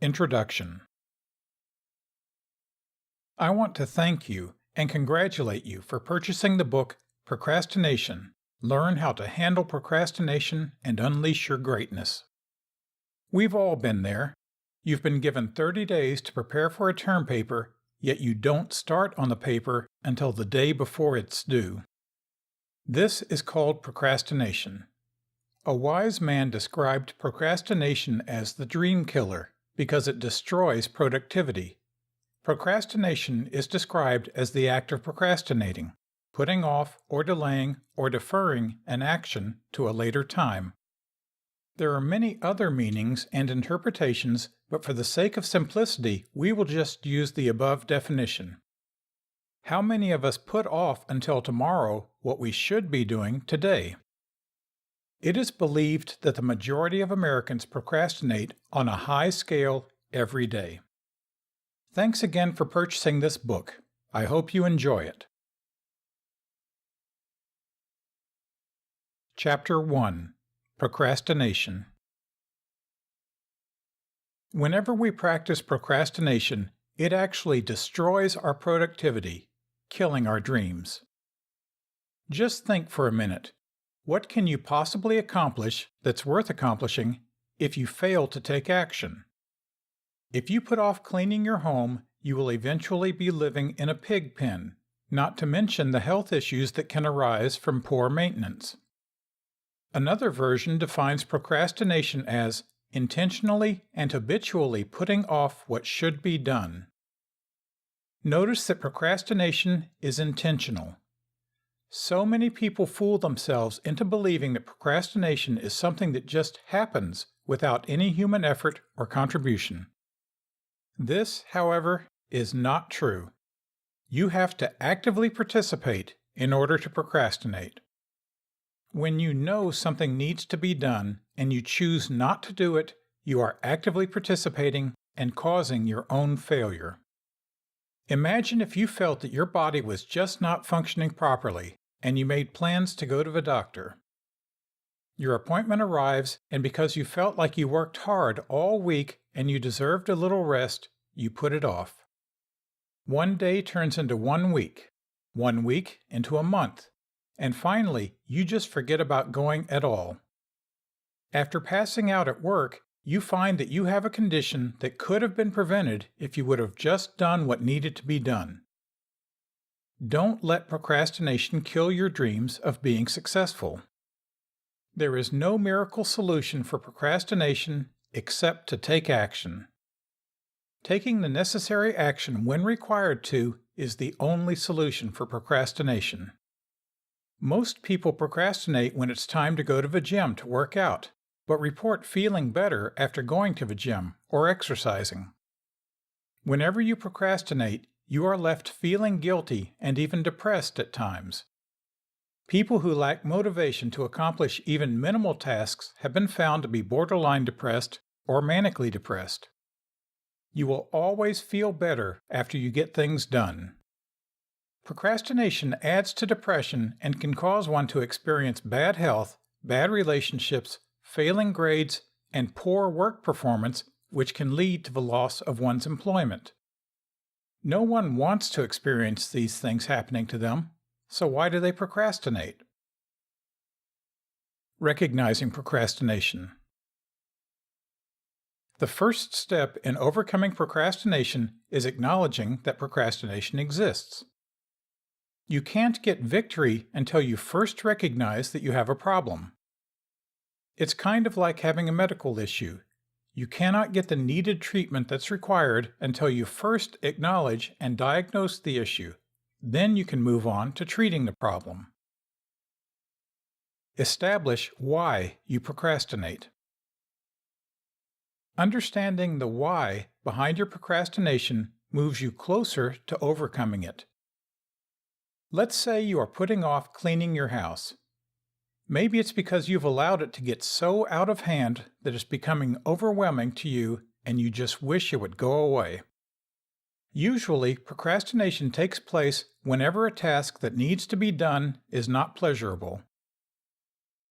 Introduction. I want to thank you and congratulate you for purchasing the book Procrastination. Learn how to handle procrastination and unleash your greatness. We've all been there. You've been given 30 days to prepare for a term paper, yet you don't start on the paper until the day before it's due. This is called procrastination. A wise man described procrastination as the dream killer because it destroys productivity. Procrastination is described as the act of procrastinating, putting off or delaying or deferring an action to a later time. There are many other meanings and interpretations, but for the sake of simplicity, we will just use the above definition. How many of us put off until tomorrow what we should be doing today? It is believed that the majority of Americans procrastinate on a high scale every day. Thanks again for purchasing this book. I hope you enjoy it. Chapter 1. Procrastination. Whenever we practice procrastination, it actually destroys our productivity, killing our dreams. Just think for a minute. What can you possibly accomplish that's worth accomplishing if you fail to take action? If you put off cleaning your home, you will eventually be living in a pig pen, not to mention the health issues that can arise from poor maintenance. Another version defines procrastination as intentionally and habitually putting off what should be done. Notice that procrastination is intentional. So many people fool themselves into believing that procrastination is something that just happens without any human effort or contribution. This, however, is not true. You have to actively participate in order to procrastinate. When you know something needs to be done and you choose not to do it, you are actively participating and causing your own failure. Imagine if you felt that your body was just not functioning properly and you made plans to go to the doctor. Your appointment arrives, and because you felt like you worked hard all week and you deserved a little rest, you put it off. One day turns into 1 week, 1 week into a month, and finally you just forget about going at all. After passing out at work, you find that you have a condition that could have been prevented if you would have just done what needed to be done. Don't let procrastination kill your dreams of being successful. There is no miracle solution for procrastination except to take action. Taking the necessary action when required to is the only solution for procrastination. Most people procrastinate when it's time to go to the gym to work out, but report feeling better after going to the gym or exercising. Whenever you procrastinate, you are left feeling guilty and even depressed at times. People who lack motivation to accomplish even minimal tasks have been found to be borderline depressed or manically depressed. You will always feel better after you get things done. Procrastination adds to depression and can cause one to experience bad health, bad relationships, failing grades, and poor work performance, which can lead to the loss of one's employment. No one wants to experience these things happening to them, so why do they procrastinate? Recognizing procrastination. The first step in overcoming procrastination is acknowledging that procrastination exists. You can't get victory until you first recognize that you have a problem. It's kind of like having a medical issue. You cannot get the needed treatment that's required until you first acknowledge and diagnose the issue. Then you can move on to treating the problem. Establish why you procrastinate. Understanding the why behind your procrastination moves you closer to overcoming it. Let's say you are putting off cleaning your house. Maybe it's because you've allowed it to get so out of hand that it's becoming overwhelming to you and you just wish it would go away. Usually, procrastination takes place whenever a task that needs to be done is not pleasurable.